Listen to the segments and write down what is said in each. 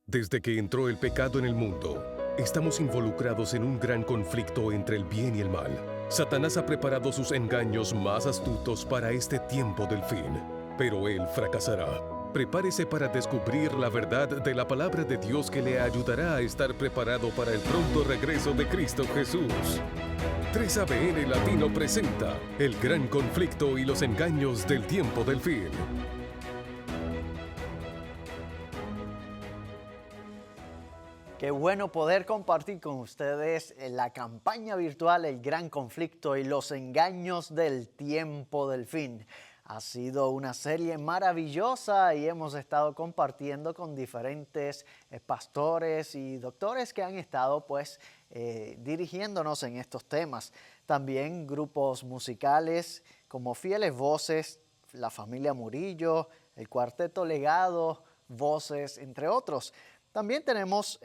Desde que entró el pecado en el mundo, estamos involucrados en un gran conflicto entre el bien y el mal. Satanás ha preparado sus engaños más astutos para este tiempo del fin, pero él fracasará. Prepárese para descubrir la verdad de la palabra de Dios que le ayudará a estar preparado para el pronto regreso de Cristo Jesús. 3ABN Latino presenta el gran conflicto y los engaños del tiempo del fin. Qué bueno poder compartir con ustedes la campaña virtual El Gran Conflicto y los engaños del tiempo del fin. Ha sido una serie maravillosa y hemos estado compartiendo con diferentes pastores y doctores que han estado dirigiéndonos en estos temas. También grupos musicales como Fieles Voces, la familia Murillo, el Cuarteto Legado, Voces, entre otros. También tenemos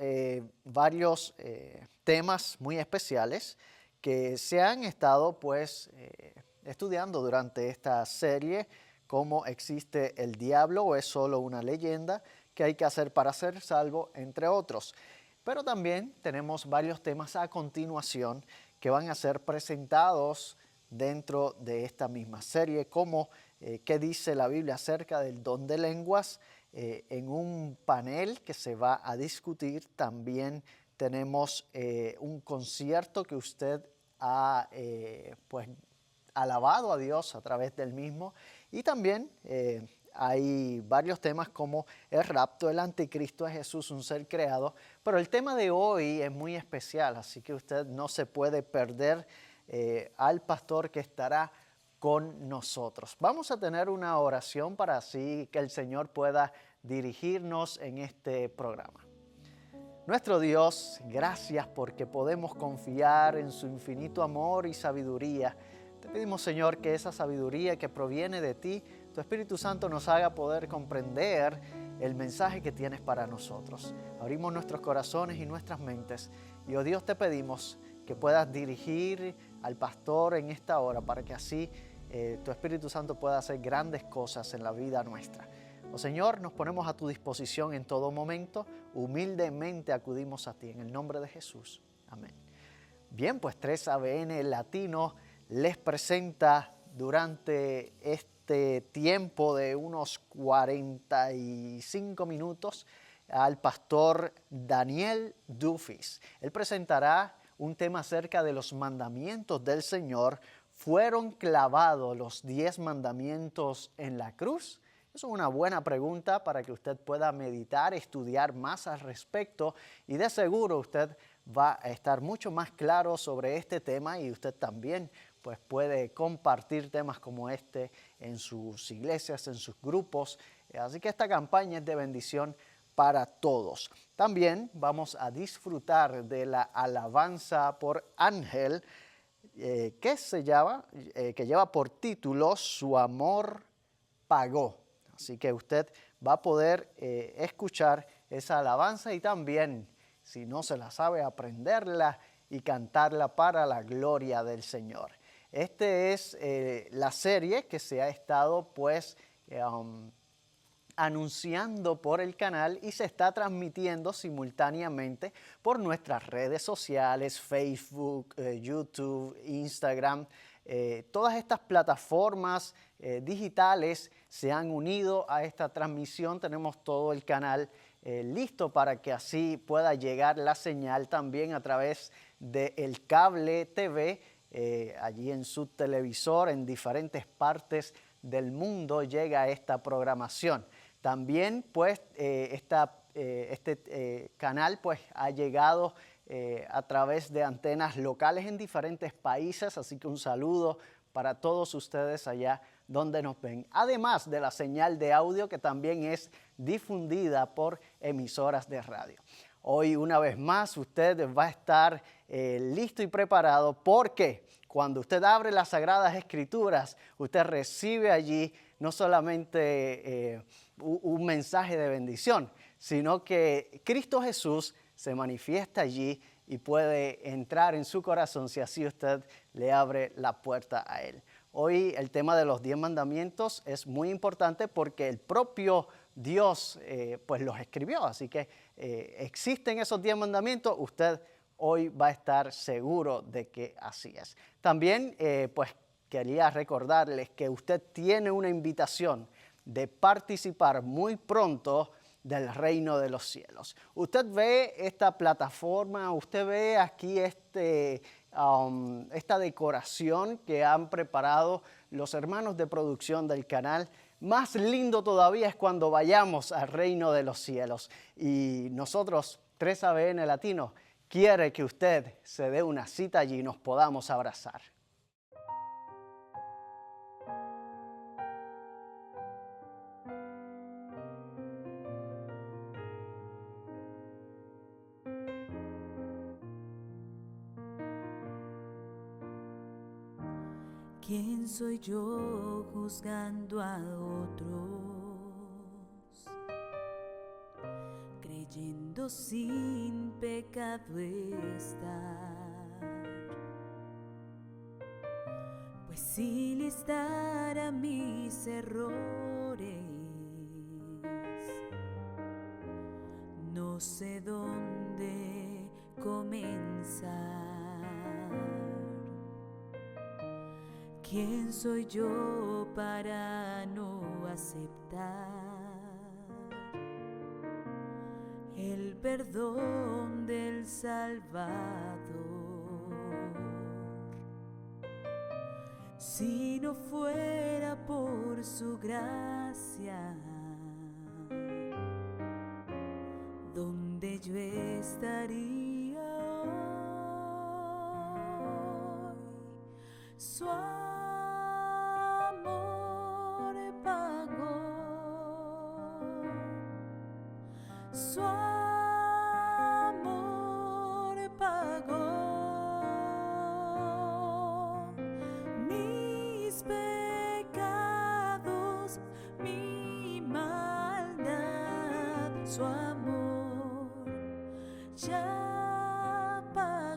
varios temas muy especiales que se han estado estudiando durante esta serie, como existe el diablo o es solo una leyenda, qué hay que hacer para ser salvo, entre otros. Pero también tenemos varios temas a continuación que van a ser presentados dentro de esta misma serie, como qué dice la Biblia acerca del don de lenguas. En un panel que se va a discutir también tenemos un concierto que usted ha alabado a Dios a través del mismo, y también hay varios temas como el rapto, el anticristo de Jesús, un ser creado, pero el tema de hoy es muy especial, así que usted no se puede perder al pastor que estará con nosotros. Vamos a tener una oración para así que el Señor pueda dirigirnos en este programa. Nuestro Dios, gracias porque podemos confiar en su infinito amor y sabiduría. Te pedimos, Señor, que esa sabiduría que proviene de ti, tu Espíritu Santo nos haga poder comprender el mensaje que tienes para nosotros. Abrimos nuestros corazones y nuestras mentes y, oh Dios, te pedimos que puedas dirigir al pastor en esta hora para que así tu Espíritu Santo pueda hacer grandes cosas en la vida nuestra. Oh Señor, nos ponemos a tu disposición en todo momento, humildemente acudimos a ti en el nombre de Jesús. Amén. Bien, pues 3ABN Latino les presenta durante este tiempo de unos 45 minutos al pastor Daniel Dufis. Él presentará un tema acerca de los mandamientos del Señor. ¿Fueron clavados los 10 mandamientos en la cruz? Es una buena pregunta para que usted pueda meditar, estudiar más al respecto, y de seguro usted va a estar mucho más claro sobre este tema, y usted también puede compartir temas como este en sus iglesias, en sus grupos. Así que esta campaña es de bendición para todos. También vamos a disfrutar de la alabanza por Ángel, que lleva por título Su amor pagó. Así que usted va a poder escuchar esa alabanza y también, si no se la sabe, aprenderla y cantarla para la gloria del Señor. Esta es la serie que se ha estado anunciando por el canal y se está transmitiendo simultáneamente por nuestras redes sociales, Facebook, YouTube, Instagram. Todas estas plataformas digitales se han unido a esta transmisión. Tenemos todo el canal listo para que así pueda llegar la señal también a través del cable TV, allí en su televisor, en diferentes partes del mundo llega esta programación. También este canal ha llegado a través de antenas locales en diferentes países, así que un saludo para todos ustedes allá donde nos ven. Además de la señal de audio que también es difundida por emisoras de radio. Hoy una vez más usted va a estar listo y preparado, porque cuando usted abre las Sagradas Escrituras, usted recibe allí no solamente un mensaje de bendición, sino que Cristo Jesús se manifiesta allí y puede entrar en su corazón si así usted le abre la puerta a Él. Hoy el tema de los 10 mandamientos es muy importante porque el propio Dios los escribió, así que existen esos 10 mandamientos, usted hoy va a estar seguro de que así es. También, pues, quería recordarles que usted tiene una invitación de participar muy pronto del reino de los cielos. Usted ve esta plataforma, usted ve aquí esta decoración que han preparado los hermanos de producción del canal. Más lindo todavía es cuando vayamos al reino de los cielos. Y nosotros, 3ABN Latino, quiere que usted se dé una cita allí y nos podamos abrazar. ¿Quién soy yo juzgando a otros, creyendo sin pecado estar? Pues si listara mis errores, no sé dónde comenzar. ¿Quién soy yo para no aceptar el perdón del Salvador? Si no fuera por su gracia, ¿dónde yo estaría hoy? Su amor pagó, su amor pagó mis pecados, mi maldad, su amor ya pagó.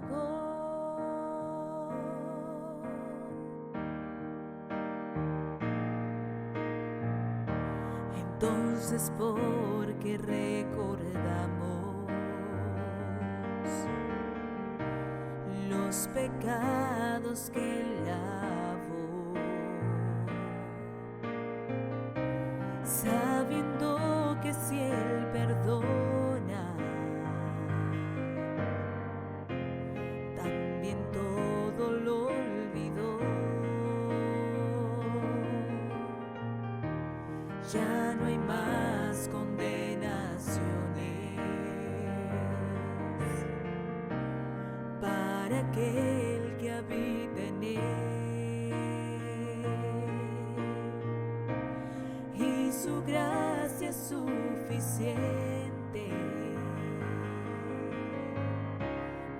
Entonces, porque recordamos los pecados que Él lavó, sabiendo que si Él perdona, también todo lo olvidó. Ya no hay más condenaciones para aquel que habita en Él, y su gracia es suficiente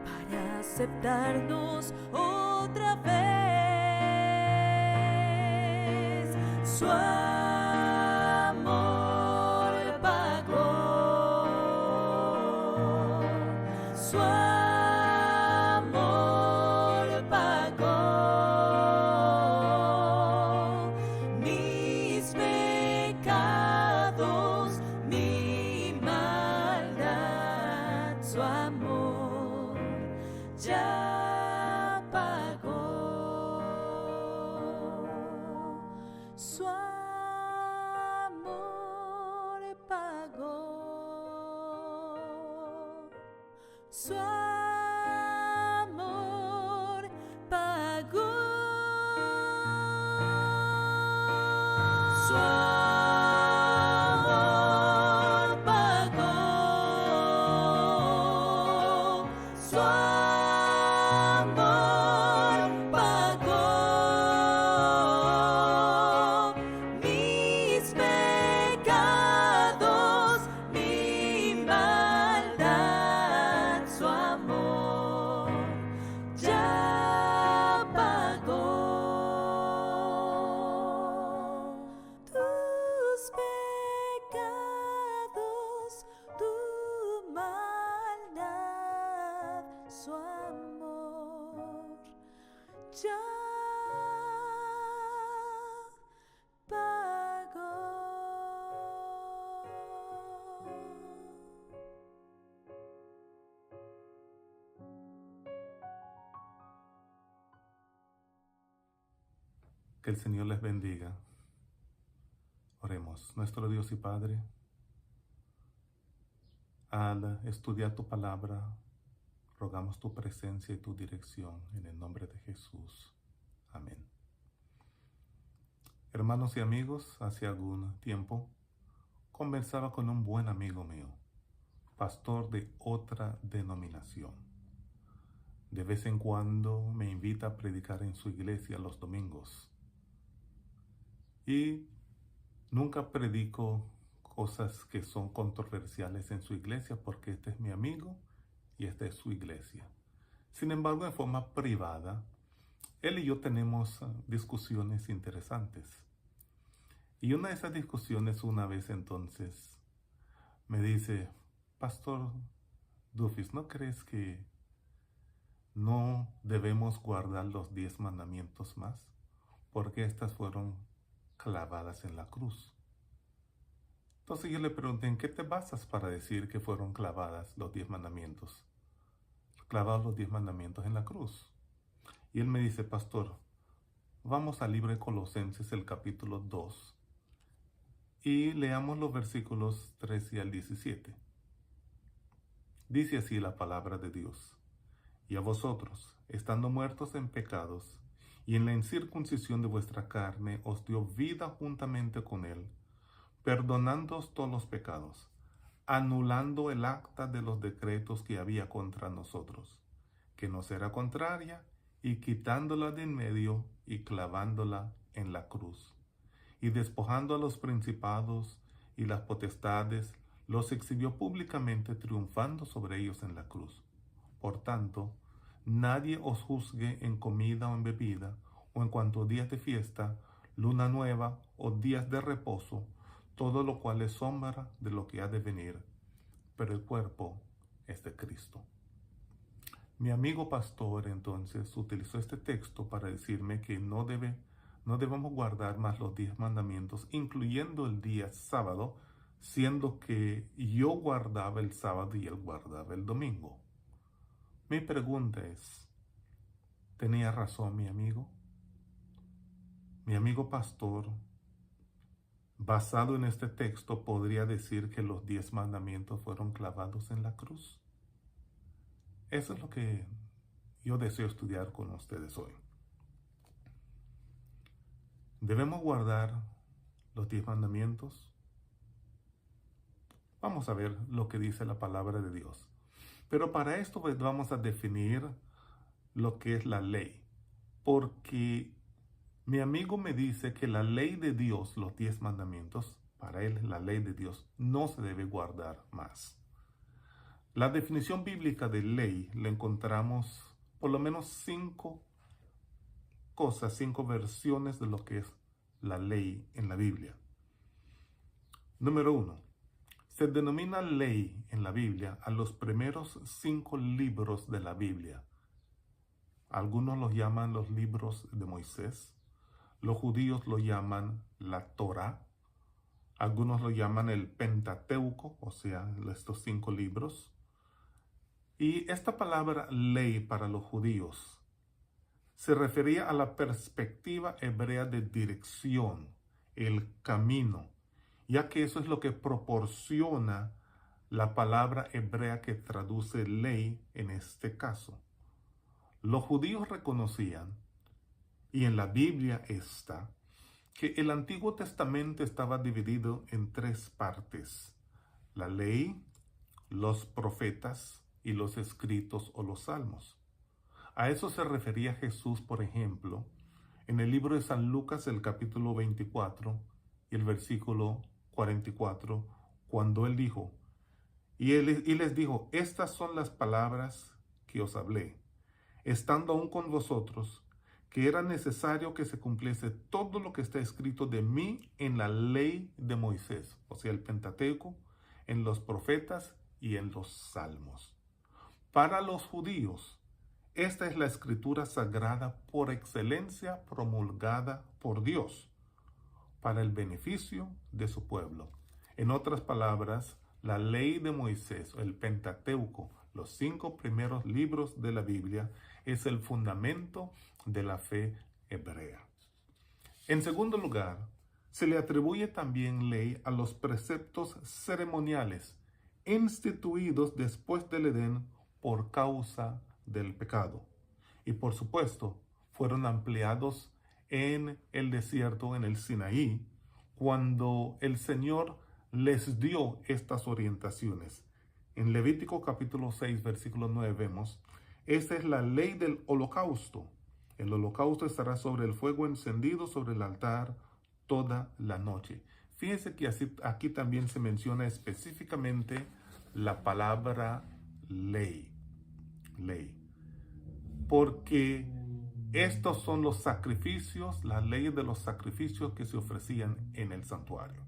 para aceptarnos otra vez. Su amor pagó, su amor pagó mis pecados, mi maldad, su amor ya pagó. Su amor pagó, su amor pagó, su amor pagó, su amor pagó mis pecados, mi maldad, su amor ya pagó tus pecados, tu maldad, su amor ya pagó. Que el Señor les bendiga. Oremos. Nuestro Dios y Padre, al estudiar tu palabra, rogamos tu presencia y tu dirección en el nombre de Jesús. Amén. Hermanos y amigos, hace algún tiempo conversaba con un buen amigo mío, pastor de otra denominación. De vez en cuando me invita a predicar en su iglesia los domingos. Y nunca predico cosas que son controversiales en su iglesia porque este es mi amigo y esta es su iglesia. Sin embargo, en forma privada, él y yo tenemos discusiones interesantes. Y una de esas discusiones una vez entonces me dice, Pastor Dufis, ¿no crees que no debemos guardar los 10 mandamientos más? Porque estas fueron clavadas en la cruz. Entonces yo le pregunté, ¿en qué te basas para decir que fueron clavadas los 10 mandamientos? Clavados los 10 mandamientos en la cruz. Y él me dice, Pastor, vamos al libro de Colosenses, el capítulo 2, y leamos los versículos 13 al 17. Dice así la palabra de Dios. Y a vosotros, estando muertos en pecados, y en la incircuncisión de vuestra carne, os dio vida juntamente con él, perdonándoos todos los pecados, anulando el acta de los decretos que había contra nosotros, que nos era contraria, y quitándola de en medio, y clavándola en la cruz. Y despojando a los principados y las potestades, los exhibió públicamente, triunfando sobre ellos en la cruz. Por tanto, nadie os juzgue en comida o en bebida, o en cuanto a días de fiesta, luna nueva o días de reposo, todo lo cual es sombra de lo que ha de venir, pero el cuerpo es de Cristo. Mi amigo pastor entonces utilizó este texto para decirme que no debemos guardar más los 10 mandamientos, incluyendo el día sábado, siendo que yo guardaba el sábado y él guardaba el domingo. Mi pregunta es, ¿tenía razón mi amigo? Mi amigo pastor, basado en este texto, podría decir que los 10 mandamientos fueron clavados en la cruz. Eso es lo que yo deseo estudiar con ustedes hoy. ¿Debemos guardar los 10 mandamientos? Vamos a ver lo que dice la palabra de Dios. Pero para esto pues, vamos a definir lo que es la ley. Porque mi amigo me dice que la ley de Dios, los 10 mandamientos, para él la ley de Dios no se debe guardar más. La definición bíblica de ley la encontramos por lo menos 5 cosas, 5 versiones de lo que es la ley en la Biblia. Número 1. Se denomina ley en la Biblia a los primeros 5 libros de la Biblia. Algunos los llaman los libros de Moisés. Los judíos lo llaman la Torá. Algunos lo llaman el Pentateuco, o sea, estos 5 libros. Y esta palabra ley para los judíos se refería a la perspectiva hebrea de dirección, el camino, ya que eso es lo que proporciona la palabra hebrea que traduce ley en este caso. Los judíos reconocían, y en la Biblia está, que el Antiguo Testamento estaba dividido en 3 partes: la ley, los profetas y los escritos o los salmos. A eso se refería Jesús, por ejemplo, en el libro de San Lucas, el capítulo 24 y el versículo 44, cuando él dijo, y les dijo, estas son las palabras que os hablé, estando aún con vosotros, que era necesario que se cumpliese todo lo que está escrito de mí en la ley de Moisés, o sea, el Pentateuco, en los profetas y en los salmos. Para los judíos, esta es la escritura sagrada por excelencia promulgada por Dios para el beneficio de su pueblo. En otras palabras, la ley de Moisés, el Pentateuco, los 5 primeros libros de la Biblia, es el fundamento de la fe hebrea. En segundo lugar, se le atribuye también ley a los preceptos ceremoniales instituidos después del Edén por causa del pecado. Y por supuesto, fueron ampliados en el desierto, en el Sinaí, cuando el Señor les dio estas orientaciones. En Levítico capítulo 6, versículo 9 vemos, esta es la ley del holocausto. El holocausto estará sobre el fuego encendido sobre el altar toda la noche. Fíjense que aquí también se menciona específicamente la palabra ley. Ley. Porque estos son los sacrificios, las leyes de los sacrificios que se ofrecían en el santuario.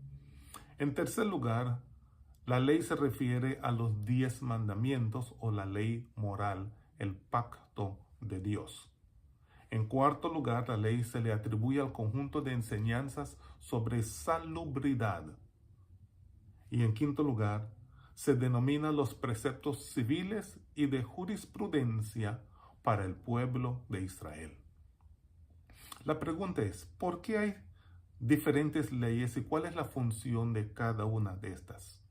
En tercer lugar, la ley se refiere a los 10 mandamientos o la ley moral, el pacto de Dios. En cuarto lugar, la ley se le atribuye al conjunto de enseñanzas sobre salubridad. Y en quinto lugar, se denomina los preceptos civiles y de jurisprudencia para el pueblo de Israel. La pregunta es, ¿por qué hay diferentes leyes y cuál es la función de cada una de estas?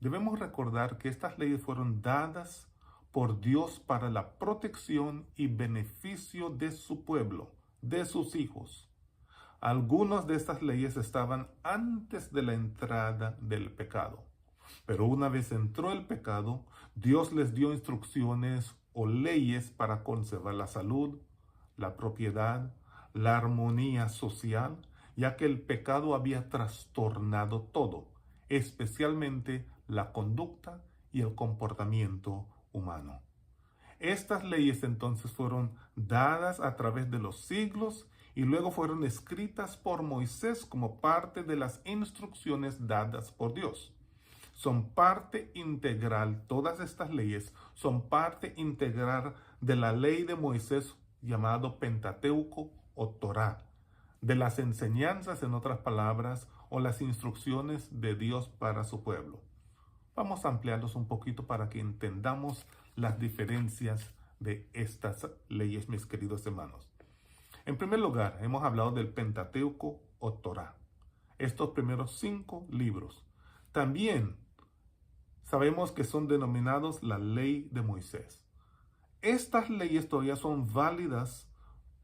Debemos recordar que estas leyes fueron dadas por Dios para la protección y beneficio de su pueblo, de sus hijos. Algunas de estas leyes estaban antes de la entrada del pecado. Pero una vez entró el pecado, Dios les dio instrucciones o leyes para conservar la salud, la propiedad, la armonía social, ya que el pecado había trastornado todo, especialmente la conducta y el comportamiento humano. Estas leyes entonces fueron dadas a través de los siglos y luego fueron escritas por Moisés como parte de las instrucciones dadas por Dios. Son parte integral, todas estas leyes son parte integral de la ley de Moisés llamado Pentateuco o Torá, de las enseñanzas, en otras palabras, o las instrucciones de Dios para su pueblo. Vamos a ampliarlos un poquito para que entendamos las diferencias de estas leyes, mis queridos hermanos. En primer lugar, hemos hablado del Pentateuco o Torá, estos primeros 5 libros. También sabemos que son denominados la ley de Moisés. Estas leyes todavía son válidas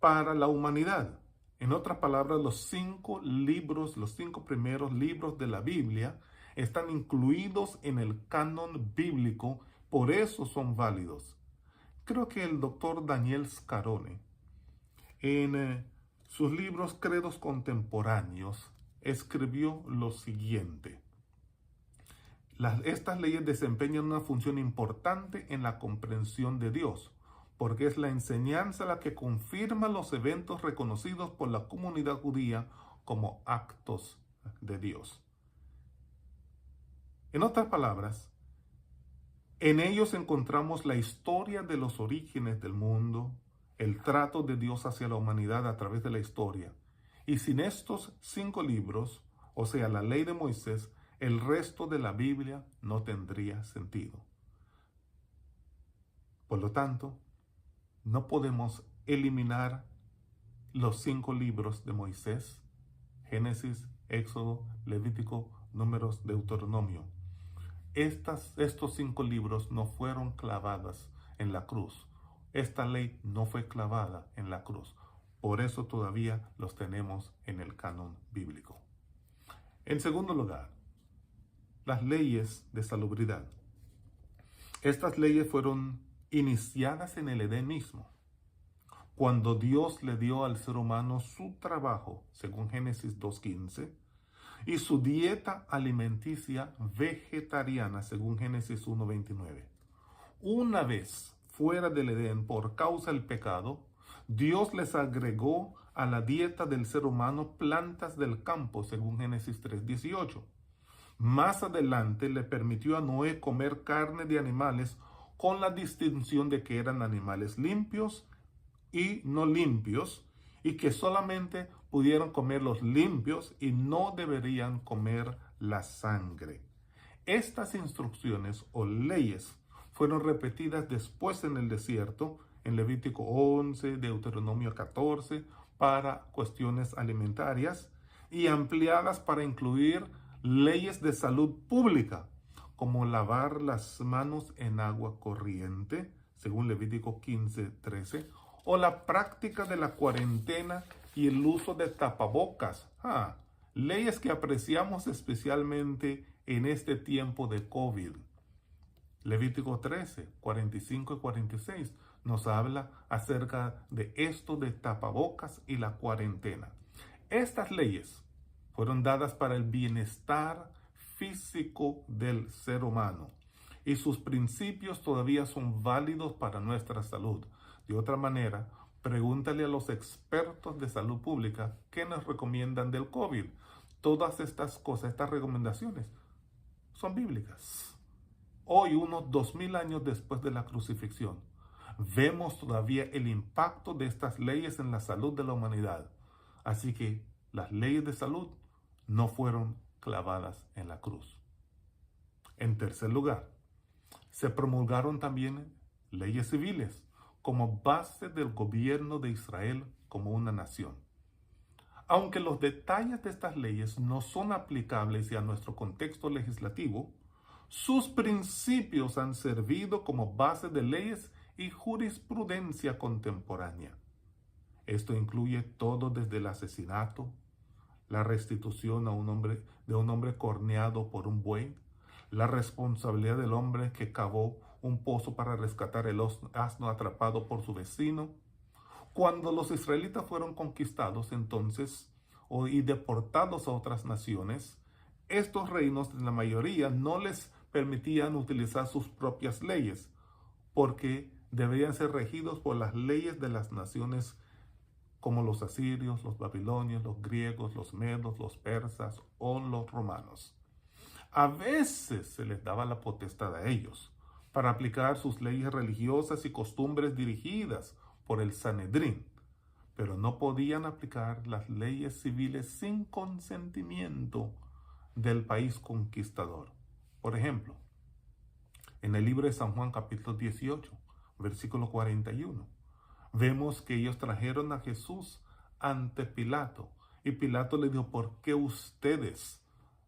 para la humanidad. En otras palabras, los 5 libros, los 5 primeros libros de la Biblia están incluidos en el canon bíblico, por eso son válidos. Creo que el doctor Daniel Scarone, en sus libros Credos Contemporáneos, escribió lo siguiente. Estas leyes desempeñan una función importante en la comprensión de Dios, porque es la enseñanza la que confirma los eventos reconocidos por la comunidad judía como actos de Dios. En otras palabras, en ellos encontramos la historia de los orígenes del mundo, el trato de Dios hacia la humanidad a través de la historia. Y sin estos 5 libros, o sea, la ley de Moisés, el resto de la Biblia no tendría sentido. Por lo tanto, no podemos eliminar los 5 libros de Moisés, Génesis, Éxodo, Levítico, Números, Deuteronomio. Estos 5 libros no fueron clavadas en la cruz. Esta ley no fue clavada en la cruz. Por eso todavía los tenemos en el canon bíblico. En segundo lugar, las leyes de salubridad. Estas leyes fueron iniciadas en el Edén mismo, cuando Dios le dio al ser humano su trabajo, según Génesis 2:15, y su dieta alimenticia vegetariana, según Génesis 1:29. Una vez fuera del Edén por causa del pecado, Dios les agregó a la dieta del ser humano plantas del campo, según Génesis 3:18. Más adelante le permitió a Noé comer carne de animales con la distinción de que eran animales limpios y no limpios, y que solamente pudieron comer los limpios y no deberían comer la sangre. Estas instrucciones o leyes fueron repetidas después en el desierto, en Levítico 11, Deuteronomio 14, para cuestiones alimentarias y ampliadas para incluir leyes de salud pública, como lavar las manos en agua corriente, según Levítico 15:13, o la práctica de la cuarentena y el uso de tapabocas. Leyes que apreciamos especialmente en este tiempo de COVID. Levítico 13, 45 y 46 nos habla acerca de esto de tapabocas y la cuarentena. Estas leyes fueron dadas para el bienestar físico del ser humano y sus principios todavía son válidos para nuestra salud. De otra manera, pregúntale a los expertos de salud pública qué nos recomiendan del COVID. Todas estas cosas, estas recomendaciones, son bíblicas. Hoy, unos 2000 años después de la crucifixión, vemos todavía el impacto de estas leyes en la salud de la humanidad. Así que las leyes de salud no fueron clavadas en la cruz. En tercer lugar, se promulgaron también leyes civiles como base del gobierno de Israel como una nación. Aunque los detalles de estas leyes no son aplicables a nuestro contexto legislativo, sus principios han servido como base de leyes y jurisprudencia contemporánea. Esto incluye todo desde el asesinato, la restitución de un hombre corneado por un buey, la responsabilidad del hombre que cavó un pozo para rescatar el asno atrapado por su vecino. Cuando los israelitas fueron conquistados entonces y deportados a otras naciones, estos reinos, en la mayoría, no les permitían utilizar sus propias leyes, porque deberían ser regidos por las leyes de las naciones como los asirios, los babilonios, los griegos, los medos, los persas o los romanos. A veces se les daba la potestad a ellos para aplicar sus leyes religiosas y costumbres dirigidas por el Sanedrín, pero no podían aplicar las leyes civiles sin consentimiento del país conquistador. Por ejemplo, en el libro de San Juan capítulo 18, versículo 41, vemos que ellos trajeron a Jesús ante Pilato y Pilato le dijo: ¿por qué ustedes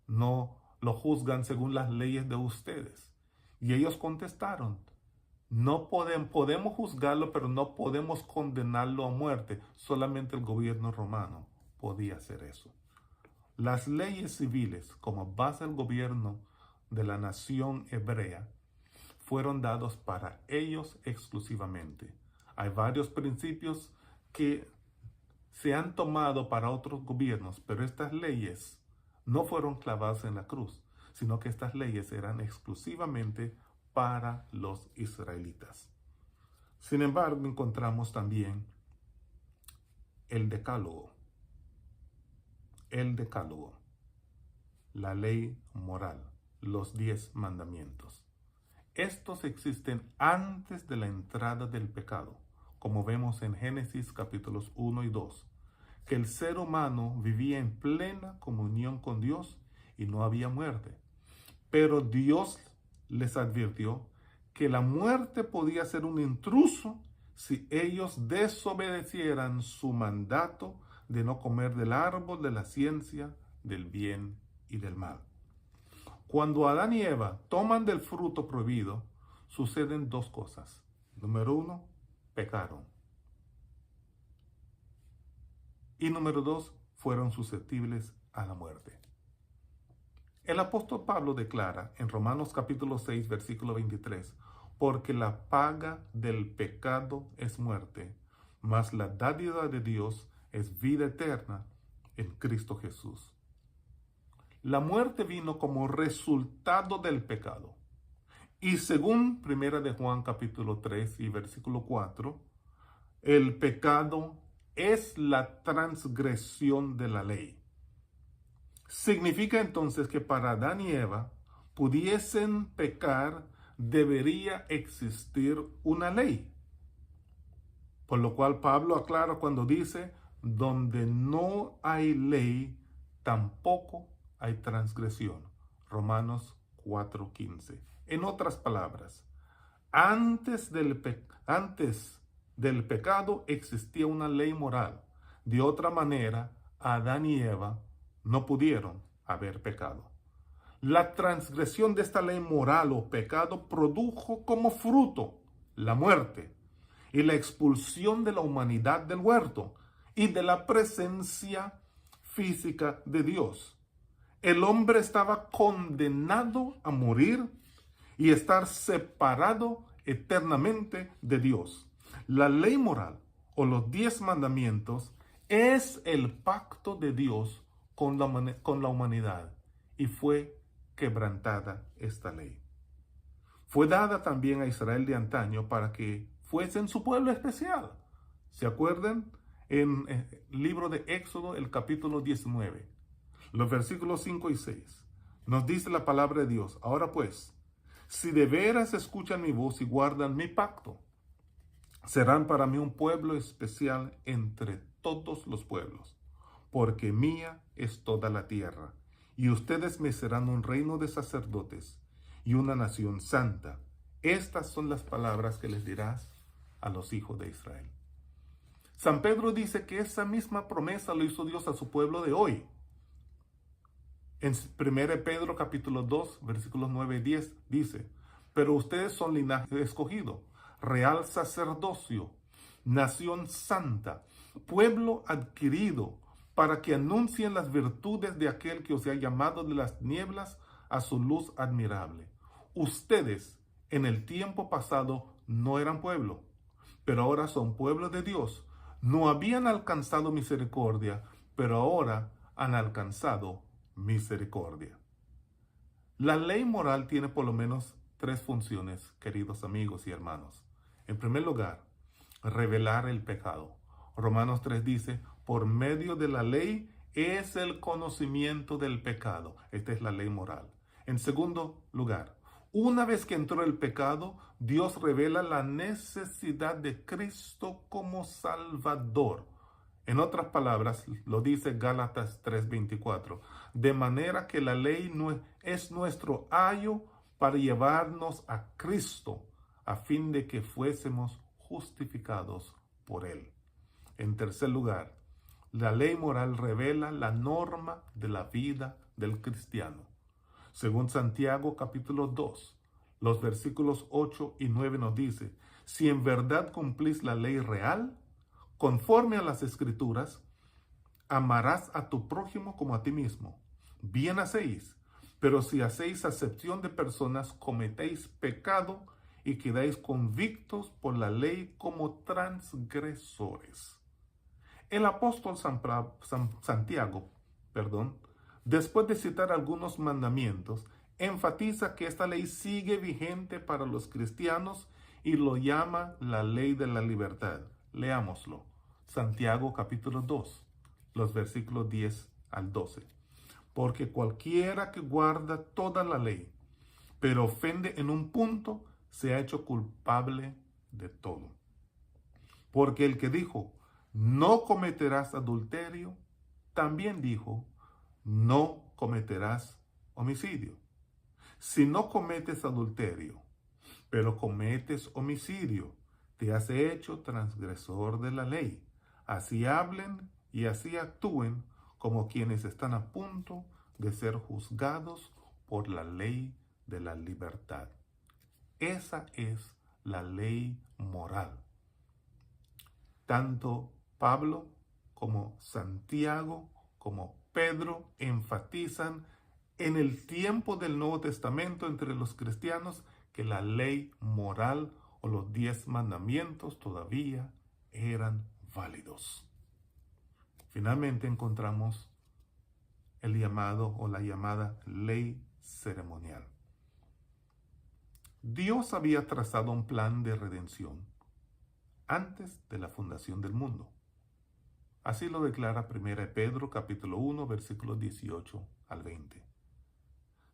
no lo juzgan según las leyes de ustedes? Y ellos contestaron: no podemos juzgarlo, pero no podemos condenarlo a muerte. Solamente el gobierno romano podía hacer eso. Las leyes civiles, como base del gobierno de la nación hebrea, fueron dados para ellos exclusivamente. Hay varios principios que se han tomado para otros gobiernos, pero estas leyes no fueron clavadas en la cruz, sino que estas leyes eran exclusivamente para los israelitas. Sin embargo, encontramos también el Decálogo, la ley moral, los 10 mandamientos. Estos existen antes de la entrada del pecado, como vemos en Génesis capítulos 1 y 2, que el ser humano vivía en plena comunión con Dios y no había muerte. Pero Dios les advirtió que la muerte podía ser un intruso si ellos desobedecieran su mandato de no comer del árbol de la ciencia del bien y del mal. Cuando Adán y Eva toman del fruto prohibido, suceden dos cosas. Número 1, pecaron. Y número 2, fueron susceptibles a la muerte. El apóstol Pablo declara en Romanos capítulo 6, versículo 23, porque la paga del pecado es muerte, mas la dádiva de Dios es vida eterna en Cristo Jesús. La muerte vino como resultado del pecado. Y según 1 de Juan capítulo 3 y versículo 4, el pecado es la transgresión de la ley. Significa entonces que para Adán y Eva pudiesen pecar, debería existir una ley. Por lo cual Pablo aclara cuando dice: donde no hay ley, tampoco hay transgresión. Romanos 4:15. En otras palabras, antes del pecado existía una ley moral. De otra manera, Adán y Eva no pudieron haber pecado. La transgresión de esta ley moral o pecado produjo como fruto la muerte y la expulsión de la humanidad del huerto y de la presencia física de Dios. El hombre estaba condenado a morir y estar separado eternamente de Dios. La ley moral o los 10 mandamientos es el pacto de Dios con la humanidad y fue quebrantada esta ley. Fue dada también a Israel de antaño para que fuesen su pueblo especial. ¿Se acuerdan? En el libro de Éxodo, el capítulo 19, los versículos 5 y 6, nos dice la palabra de Dios: ahora pues, si de veras escuchan mi voz y guardan mi pacto, serán para mí un pueblo especial entre todos los pueblos, porque mía es toda la tierra, y ustedes me serán un reino de sacerdotes y una nación santa. Estas son las palabras que les dirás a los hijos de Israel. San Pedro dice que esa misma promesa lo hizo Dios a su pueblo de hoy. En 1 Pedro capítulo 2, versículos 9 y 10 dice: pero ustedes son linaje escogido, real sacerdocio, nación santa, pueblo adquirido, para que anuncien las virtudes de aquel que os ha llamado de las tinieblas a su luz admirable. Ustedes en el tiempo pasado no eran pueblo, pero ahora son pueblo de Dios. No habían alcanzado misericordia, pero ahora han alcanzado misericordia. La ley moral tiene por lo menos 3 funciones, queridos amigos y hermanos. En primer lugar, revelar el pecado. Romanos 3 dice: por medio de la ley es el conocimiento del pecado. Esta es la ley moral. En segundo lugar, una vez que entró el pecado, Dios revela la necesidad de Cristo como Salvador. En otras palabras, lo dice Gálatas 3:24, de manera que la ley no es nuestro ayo para llevarnos a Cristo, a fin de que fuésemos justificados por Él. En tercer lugar, la ley moral revela la norma de la vida del cristiano. Según Santiago capítulo 2, los versículos 8 y 9 nos dice: si en verdad cumplís la ley real, conforme a las Escrituras, amarás a tu prójimo como a ti mismo. Bien hacéis, pero si hacéis acepción de personas, cometéis pecado y quedáis convictos por la ley como transgresores. El apóstol Santiago, después de citar algunos mandamientos, enfatiza que esta ley sigue vigente para los cristianos y lo llama la ley de la libertad. Leámoslo. Santiago capítulo 2, los versículos 10 al 12. Porque cualquiera que guarda toda la ley, pero ofende en un punto, se ha hecho culpable de todo. Porque el que dijo: no cometerás adulterio, también dijo: no cometerás homicidio. Si no cometes adulterio, pero cometes homicidio, te has hecho transgresor de la ley. Así hablen y así actúen como quienes están a punto de ser juzgados por la ley de la libertad. Esa es la ley moral. Tanto Pablo como Santiago como Pedro enfatizan en el tiempo del Nuevo Testamento entre los cristianos que la ley moral o los 10 mandamientos todavía eran válidos. Finalmente encontramos el llamado o la llamada ley ceremonial. Dios había trazado un plan de redención antes de la fundación del mundo. Así lo declara 1 Pedro capítulo 1 versículos 18 al 20.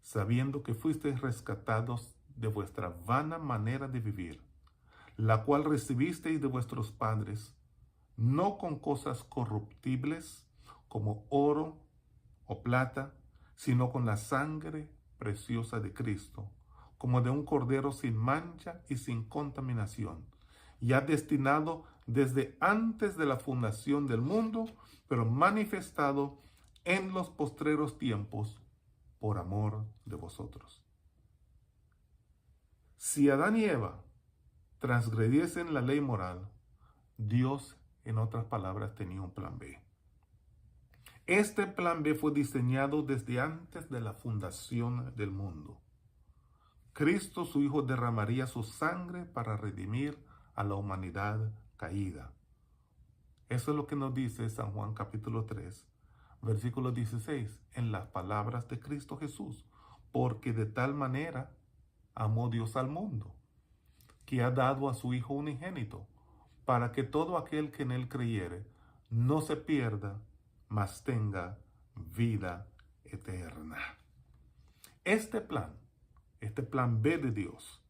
Sabiendo que fuisteis rescatados de vuestra vana manera de vivir, la cual recibisteis de vuestros padres, no con cosas corruptibles como oro o plata, sino con la sangre preciosa de Cristo, como de un cordero sin mancha y sin contaminación, ya destinado desde antes de la fundación del mundo, pero manifestado en los postreros tiempos por amor de vosotros. Si Adán y Eva transgrediesen la ley moral, Dios, en otras palabras, tenía un plan B. Este plan B fue diseñado desde antes de la fundación del mundo. Cristo, su Hijo, derramaría su sangre para redimir a la humanidad caída. Eso es lo que nos dice San Juan capítulo 3, versículo 16, en las palabras de Cristo Jesús. Porque de tal manera amó Dios al mundo, que ha dado a su Hijo unigénito, para que todo aquel que en él creyere no se pierda, mas tenga vida eterna. Este plan B de Dios,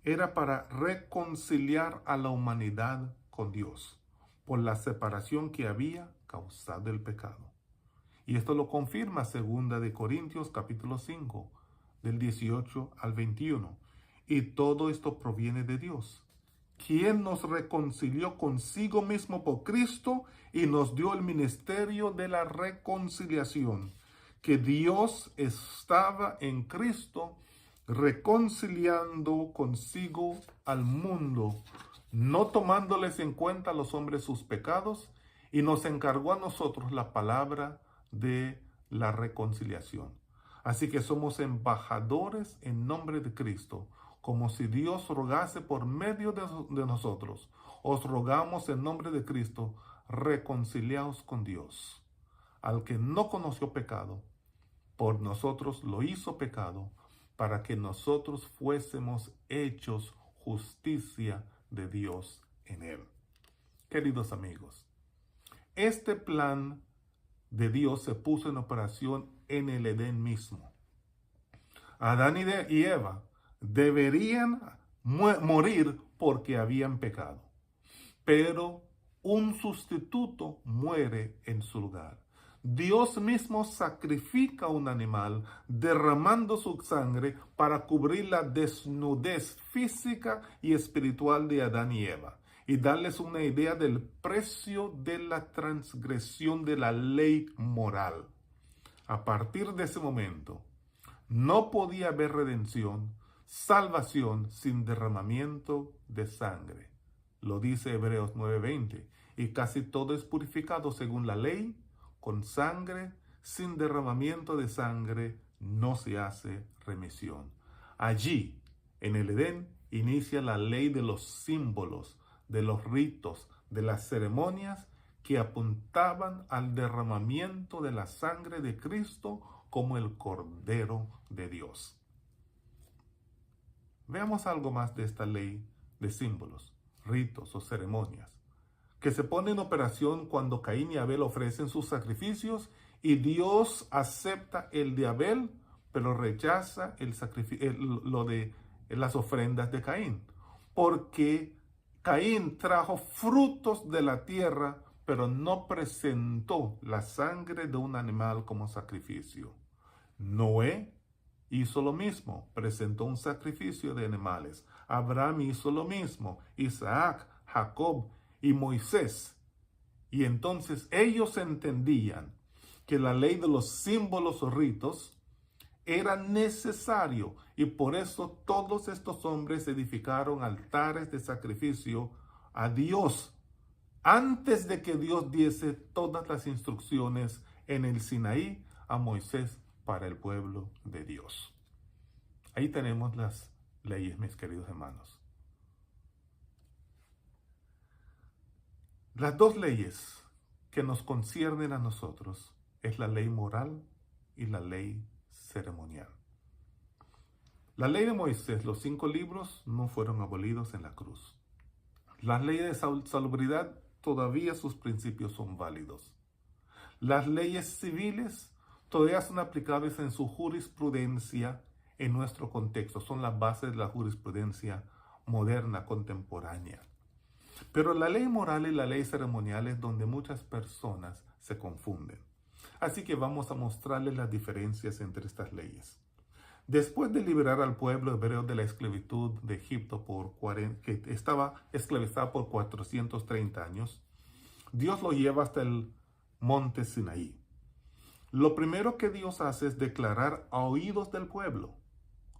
era para reconciliar a la humanidad con Dios por la separación que había causado el pecado. Y esto lo confirma 2 de Corintios capítulo 5, del 18 al 21. Y todo esto proviene de Dios, quien nos reconcilió consigo mismo por Cristo y nos dio el ministerio de la reconciliación, que Dios estaba en Cristo reconciliando consigo al mundo, no tomándoles en cuenta a los hombres sus pecados, y nos encargó a nosotros la palabra de la reconciliación. Así que somos embajadores en nombre de Cristo, como si Dios rogase por medio de nosotros. Os rogamos en nombre de Cristo, reconciliaos con Dios. Al que no conoció pecado, por nosotros lo hizo pecado, para que nosotros fuésemos hechos justicia de Dios en él. Queridos amigos, este plan de Dios se puso en operación en el Edén mismo. Adán y Eva deberían morir porque habían pecado, pero un sustituto muere en su lugar. Dios mismo sacrifica un animal derramando su sangre para cubrir la desnudez física y espiritual de Adán y Eva y darles una idea del precio de la transgresión de la ley moral. A partir de ese momento, no podía haber redención, salvación sin derramamiento de sangre. Lo dice Hebreos 9:20. Y casi todo es purificado según la ley, con sangre. Sin derramamiento de sangre no se hace remisión. Allí, en el Edén, inicia la ley de los símbolos, de los ritos, de las ceremonias que apuntaban al derramamiento de la sangre de Cristo como el Cordero de Dios. Veamos algo más de esta ley de símbolos, ritos o ceremonias, que se pone en operación cuando Caín y Abel ofrecen sus sacrificios y Dios acepta el de Abel, pero rechaza lo de las ofrendas de Caín, porque Caín trajo frutos de la tierra, pero no presentó la sangre de un animal como sacrificio. Noé hizo lo mismo, presentó un sacrificio de animales. Abraham hizo lo mismo, Isaac, Jacob y Moisés. Y entonces ellos entendían que la ley de los símbolos o ritos era necesario, y por eso todos estos hombres edificaron altares de sacrificio a Dios antes de que Dios diese todas las instrucciones en el Sinaí a Moisés para el pueblo de Dios. Ahí tenemos las leyes, mis queridos hermanos. Las dos leyes que nos conciernen a nosotros es la ley moral y la ley ceremonial. La ley de Moisés, los 5 libros, no fueron abolidos en la cruz. Las leyes de salubridad, todavía sus principios son válidos. Las leyes civiles todavía son aplicables en su jurisprudencia en nuestro contexto. Son las bases de la jurisprudencia moderna, contemporánea. Pero la ley moral y la ley ceremonial es donde muchas personas se confunden. Así que vamos a mostrarles las diferencias entre estas leyes. Después de liberar al pueblo hebreo de la esclavitud de Egipto, que estaba esclavizado por 430 años, Dios lo lleva hasta el monte Sinaí. Lo primero que Dios hace es declarar a oídos del pueblo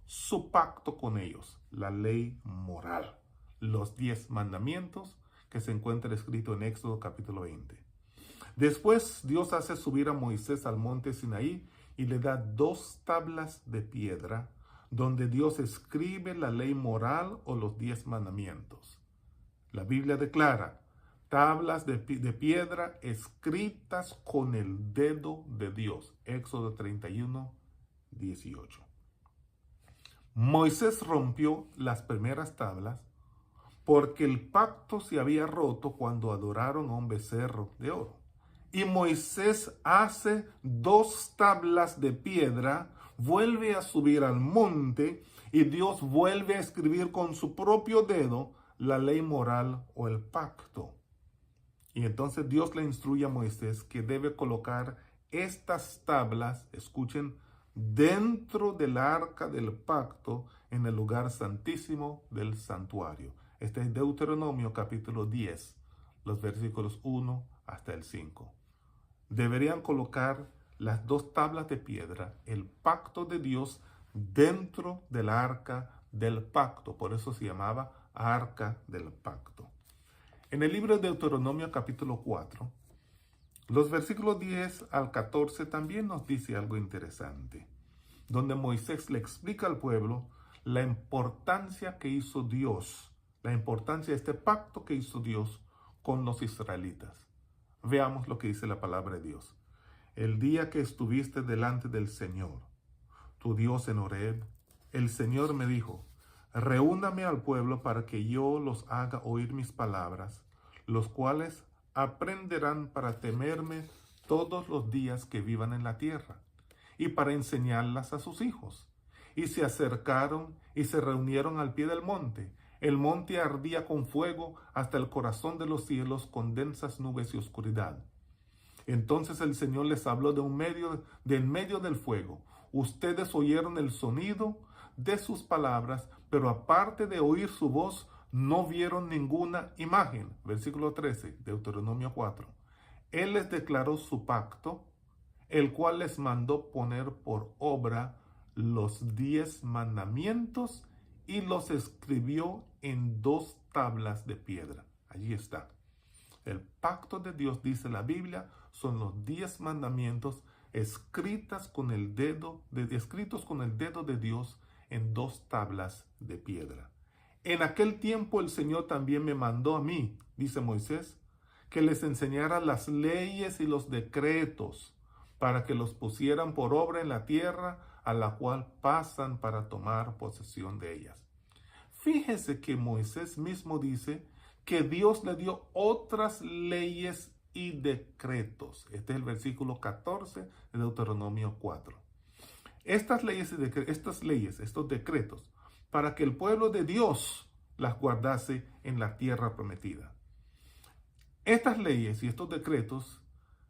su pacto con ellos, la ley moral, los 10 mandamientos que se encuentran escritos en Éxodo capítulo 20. Después Dios hace subir a Moisés al monte Sinaí y le da 2 tablas de piedra donde Dios escribe la ley moral o los 10 mandamientos. La Biblia declara tablas de piedra escritas con el dedo de Dios. Éxodo 31, 18. Moisés rompió las primeras tablas porque el pacto se había roto cuando adoraron a un becerro de oro. Y Moisés hace 2 tablas de piedra, vuelve a subir al monte y Dios vuelve a escribir con su propio dedo la ley moral o el pacto. Y entonces Dios le instruye a Moisés que debe colocar estas tablas, escuchen, dentro del arca del pacto en el lugar santísimo del santuario. Este es Deuteronomio capítulo 10, los versículos 1 hasta el 5. Deberían colocar las 2 tablas de piedra, el pacto de Dios, dentro del arca del pacto. Por eso se llamaba arca del pacto. En el libro de Deuteronomio capítulo 4, los versículos 10 al 14 también nos dice algo interesante, donde Moisés le explica al pueblo la importancia que hizo Dios, la importancia de este pacto que hizo Dios con los israelitas. Veamos lo que dice la palabra de Dios. El día que estuviste delante del Señor, tu Dios en Horeb, el Señor me dijo, reúname al pueblo para que yo los haga oír mis palabras, los cuales aprenderán para temerme todos los días que vivan en la tierra, y para enseñarlas a sus hijos. Y se acercaron y se reunieron al pie del monte. El monte ardía con fuego hasta el corazón de los cielos con densas nubes y oscuridad. Entonces el Señor les habló de en medio del fuego. Ustedes oyeron el sonido de sus palabras, pero aparte de oír su voz, no vieron ninguna imagen. Versículo 13, Deuteronomio 4. Él les declaró su pacto, el cual les mandó poner por obra los 10 mandamientos y los escribió en 2 tablas de piedra. Allí está. El pacto de Dios, dice la Biblia, son los 10 mandamientos escritos con el dedo de Dios en 2 tablas de piedra. En aquel tiempo el Señor también me mandó a mí, dice Moisés, que les enseñara las leyes y los decretos para que los pusieran por obra en la tierra a la cual pasan para tomar posesión de ellas. Fíjese que Moisés mismo dice que Dios le dio otras leyes y decretos. Este es el versículo 14 de Deuteronomio 4. Estas leyes, estos decretos, para que el pueblo de Dios las guardase en la tierra prometida. Estas leyes y estos decretos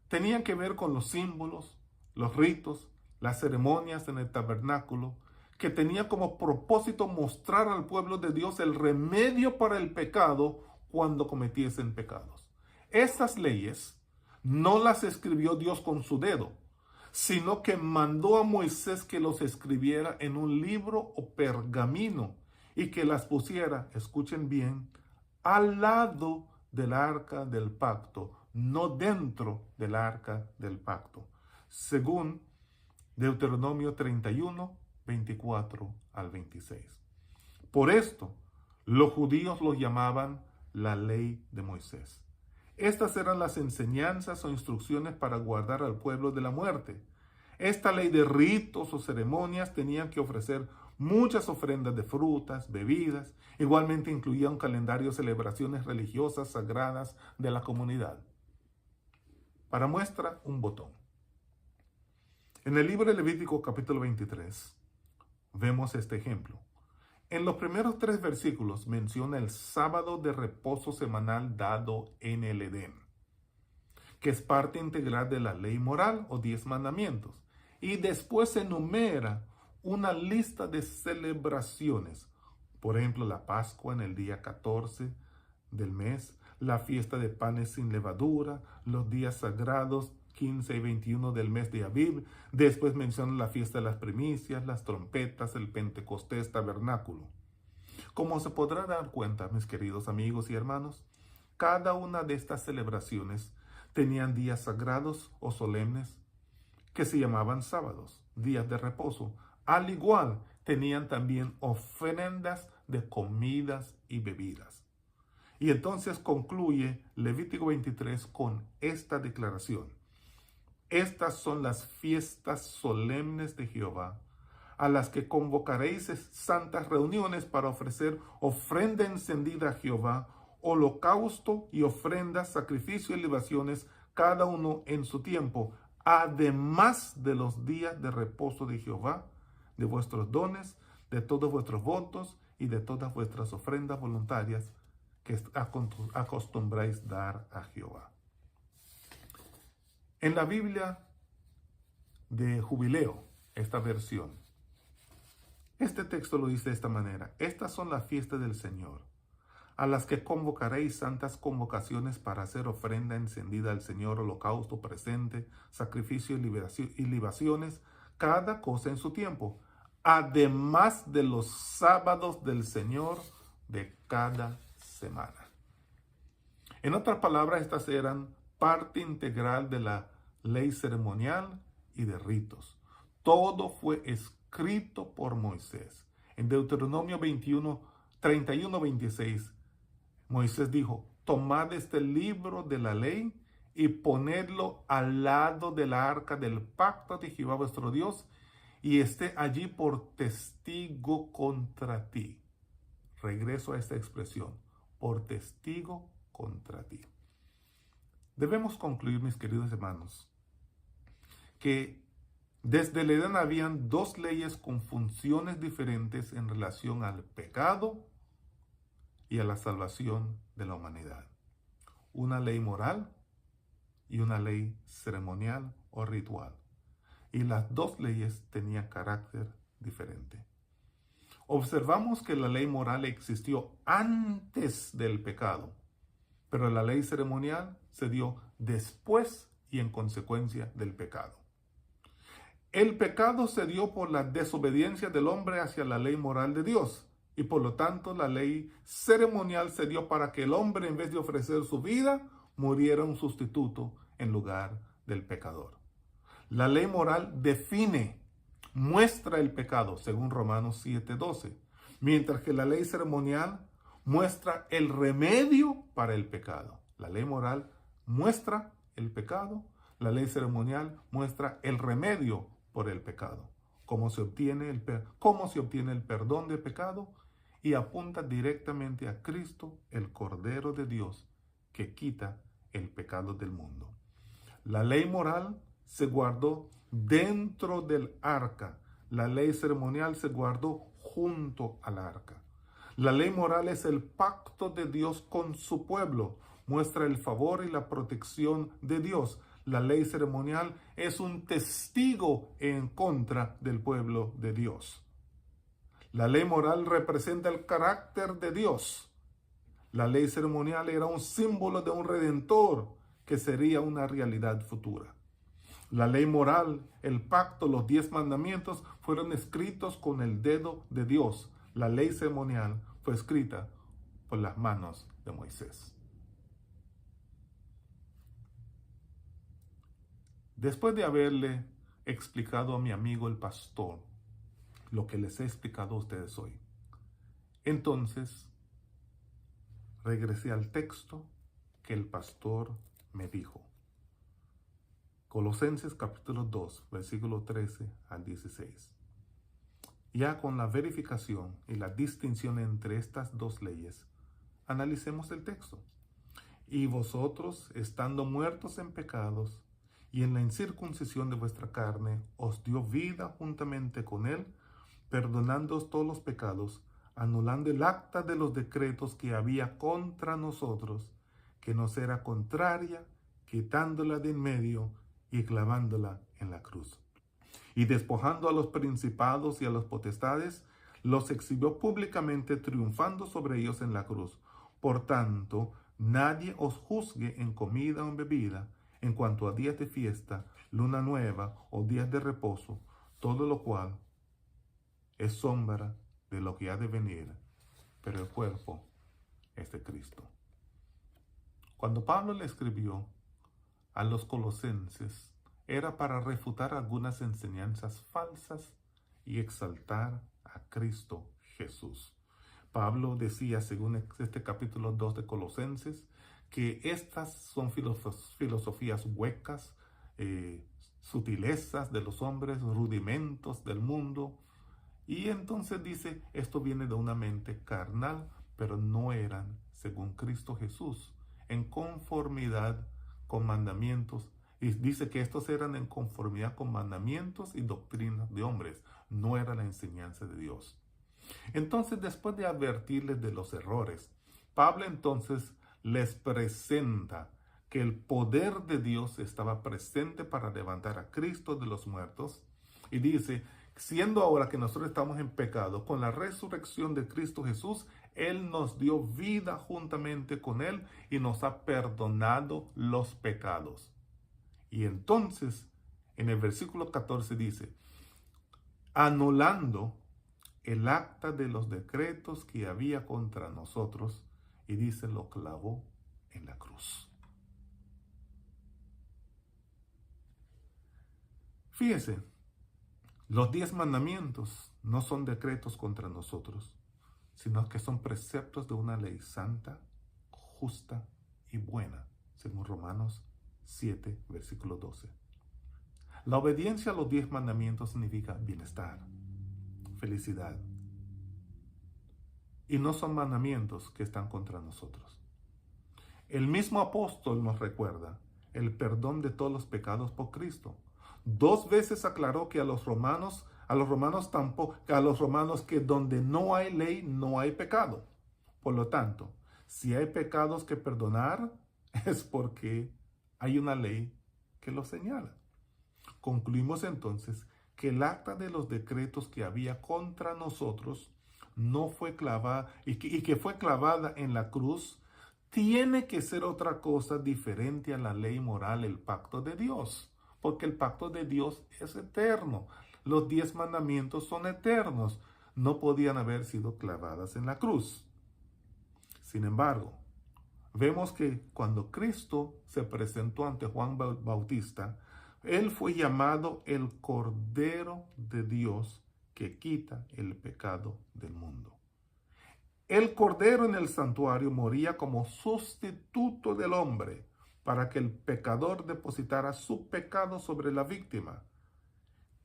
tenían que ver con los símbolos, los ritos, las ceremonias en el tabernáculo, que tenía como propósito mostrar al pueblo de Dios el remedio para el pecado cuando cometiesen pecados. Estas leyes no las escribió Dios con su dedo, sino que mandó a Moisés que los escribiera en un libro o pergamino y que las pusiera, escuchen bien, al lado del arca del pacto, no dentro del arca del pacto, según Deuteronomio 31, 24 al 26. Por esto, los judíos lo llamaban la ley de Moisés. Estas eran las enseñanzas o instrucciones para guardar al pueblo de la muerte. Esta ley de ritos o ceremonias tenían que ofrecer muchas ofrendas de frutas, bebidas. Igualmente incluía un calendario de celebraciones religiosas sagradas de la comunidad. Para muestra, un botón. En el libro de Levítico capítulo 23 vemos este ejemplo. En los primeros 3 versículos menciona el sábado de reposo semanal dado en el Edén, que es parte integral de la ley moral o 10 mandamientos. Y después enumera una lista de celebraciones. Por ejemplo, la Pascua en el día 14 del mes, la fiesta de panes sin levadura, los días sagrados 15 y 21 del mes de Abib. Después menciona la fiesta de las primicias, las trompetas, el Pentecostés, tabernáculo. Como se podrá dar cuenta, mis queridos amigos y hermanos, cada una de estas celebraciones tenían días sagrados o solemnes que se llamaban sábados, días de reposo. Al igual, tenían también ofrendas de comidas y bebidas. Y entonces concluye Levítico 23 con esta declaración. Estas son las fiestas solemnes de Jehová, a las que convocaréis santas reuniones para ofrecer ofrenda encendida a Jehová, holocausto y ofrendas, sacrificio y libaciones, cada uno en su tiempo, además de los días de reposo de Jehová, de vuestros dones, de todos vuestros votos y de todas vuestras ofrendas voluntarias que acostumbráis dar a Jehová. En la Biblia de Jubileo, esta versión, este texto lo dice de esta manera: estas son las fiestas del Señor, a las que convocaréis santas convocaciones para hacer ofrenda encendida al Señor, holocausto, presente, sacrificio y libaciones, cada cosa en su tiempo, además de los sábados del Señor de cada semana. En otras palabras, estas eran parte integral de la ley ceremonial y de ritos. Todo fue escrito por Moisés. En Deuteronomio 31:26, Moisés dijo: tomad este libro de la ley y ponedlo al lado de la arca del pacto de Jehová vuestro Dios, y esté allí por testigo contra ti. Regreso a esta expresión: por testigo contra ti. Debemos concluir, mis queridos hermanos, que desde el Edén habían dos leyes con funciones diferentes en relación al pecado y a la salvación de la humanidad. Una ley moral y una ley ceremonial o ritual. Y las dos leyes tenían carácter diferente. Observamos que la ley moral existió antes del pecado, pero la ley ceremonial se dio después y en consecuencia del pecado. El pecado se dio por la desobediencia del hombre hacia la ley moral de Dios, y por lo tanto la ley ceremonial se dio para que el hombre, en vez de ofrecer su vida, muriera un sustituto en lugar del pecador. La ley moral define, muestra el pecado, según Romanos 7:12, mientras que la ley ceremonial muestra el remedio para el pecado. La ley moral muestra el pecado, la ley ceremonial muestra el remedio por el pecado. Cómo se obtiene el perdón de pecado, y apunta directamente a Cristo, el Cordero de Dios, que quita el pecado del mundo. La ley moral se guardó dentro del arca. La ley ceremonial se guardó junto al arca. La ley moral es el pacto de Dios con su pueblo. Muestra el favor y la protección de Dios. La ley ceremonial es un testigo en contra del pueblo de Dios. La ley moral representa el carácter de Dios. La ley ceremonial era un símbolo de un redentor que sería una realidad futura. La ley moral, el pacto, los 10 mandamientos fueron escritos con el dedo de Dios. La ley ceremonial fue escrita por las manos de Moisés. Después de haberle explicado a mi amigo el pastor lo que les he explicado a ustedes hoy, entonces regresé al texto que el pastor me dijo. Colosenses capítulo 2, versículo 13 al 16. Ya con la verificación y la distinción entre estas dos leyes, analicemos el texto. Y vosotros, estando muertos en pecados y en la incircuncisión de vuestra carne, os dio vida juntamente con él, perdonándoos todos los pecados, anulando el acta de los decretos que había contra nosotros, que nos era contraria, quitándola de en medio y clavándola en la cruz. y despojando a los principados y a los potestades, los exhibió públicamente, triunfando sobre ellos en la cruz. Por tanto, nadie os juzgue en comida o en bebida, en cuanto a días de fiesta, luna nueva o días de reposo, todo lo cual es sombra de lo que ha de venir, pero el cuerpo es de Cristo. Cuando Pablo le escribió a los colosenses, era para refutar algunas enseñanzas falsas y exaltar a Cristo Jesús. Pablo decía, según este capítulo 2 de Colosenses, que estas son filosofías huecas, sutilezas de los hombres, rudimentos del mundo. Y entonces dice, esto viene de una mente carnal, pero no eran, según Cristo Jesús, en conformidad con mandamientos. Y dice que estos eran en conformidad con mandamientos y doctrinas de hombres, no era la enseñanza de Dios. Entonces, después de advertirles de los errores, Pablo entonces les presenta que el poder de Dios estaba presente para levantar a Cristo de los muertos. Y dice, siendo ahora que nosotros estamos en pecado, con la resurrección de Cristo Jesús, Él nos dio vida juntamente con Él y nos ha perdonado los pecados. Y entonces, en el versículo 14 dice, anulando el acta de los decretos que había contra nosotros, y dice, lo clavó en la cruz. Fíjese, los 10 mandamientos no son decretos contra nosotros, sino que son preceptos de una ley santa, justa y buena, según Romanos 7, versículo 12. La obediencia a los 10 mandamientos significa bienestar, felicidad. Y no son mandamientos que están contra nosotros. El mismo apóstol nos recuerda el perdón de todos los pecados por Cristo. 2 veces aclaró que a los romanos que donde no hay ley no hay pecado. Por lo tanto, si hay pecados que perdonar, es porque hay una ley que lo señala. Concluimos entonces que el acta de los decretos que había contra nosotros no fue clavada y que fue clavada en la cruz, tiene que ser otra cosa diferente a la ley moral, el pacto de Dios, porque el pacto de Dios es eterno. Los 10 mandamientos son eternos, no podían haber sido clavadas en la cruz. Sin embargo, vemos que cuando Cristo se presentó ante Juan Bautista, Él fue llamado el Cordero de Dios que quita el pecado del mundo. El Cordero en el santuario moría como sustituto del hombre para que el pecador depositara su pecado sobre la víctima.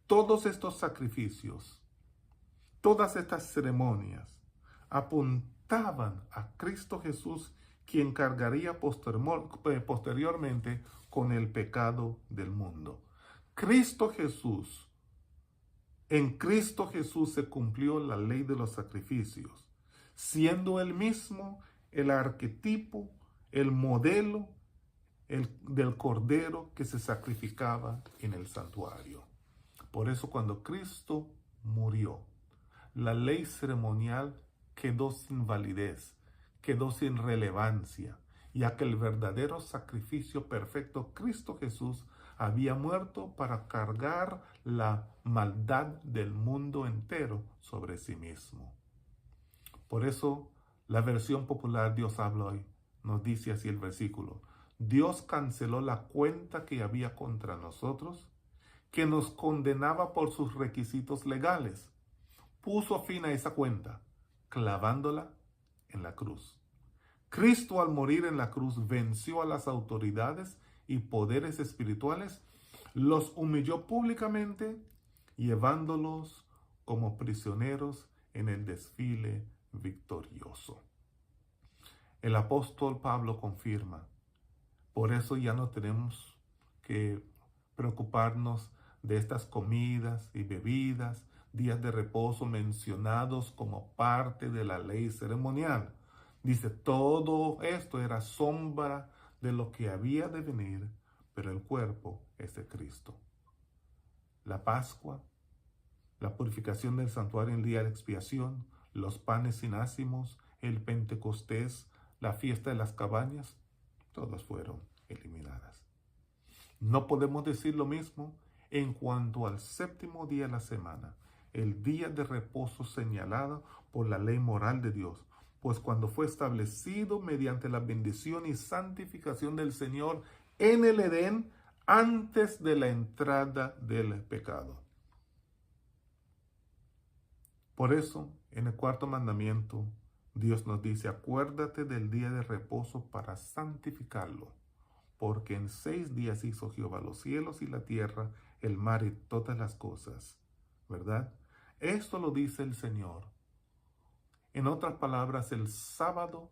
Todos estos sacrificios, todas estas ceremonias apuntaban a Cristo Jesús, quien cargaría posteriormente con el pecado del mundo. En Cristo Jesús se cumplió la ley de los sacrificios, siendo Él mismo el arquetipo, el modelo del Cordero que se sacrificaba en el santuario. Por eso cuando Cristo murió, la ley ceremonial quedó sin validez, quedó sin relevancia, ya que el verdadero sacrificio perfecto, Cristo Jesús, había muerto para cargar la maldad del mundo entero sobre sí mismo. Por eso, la versión popular Dios habla hoy nos dice así el versículo: Dios canceló la cuenta que había contra nosotros, que nos condenaba por sus requisitos legales. Puso fin a esa cuenta, clavándola en la cruz. Cristo, al morir en la cruz, venció a las autoridades y poderes espirituales, los humilló públicamente, llevándolos como prisioneros en el desfile victorioso. El apóstol Pablo confirma: por eso ya no tenemos que preocuparnos de estas comidas y bebidas, días de reposo mencionados como parte de la ley ceremonial. Dice, todo esto era sombra de lo que había de venir, pero el cuerpo es de Cristo. la Pascua, la purificación del santuario en el día de expiación, los panes sin ácimos, el Pentecostés, la fiesta de las cabañas, todas fueron eliminadas. No podemos decir lo mismo en cuanto al séptimo día de la semana, el día de reposo señalado por la ley moral de Dios, pues cuando fue establecido mediante la bendición y santificación del Señor en el Edén antes de la entrada del pecado. Por eso, en el cuarto mandamiento, Dios nos dice, acuérdate del día de reposo para santificarlo, porque en 6 días hizo Jehová los cielos y la tierra, el mar y todas las cosas, ¿verdad? Esto lo dice el Señor. En otras palabras, el sábado,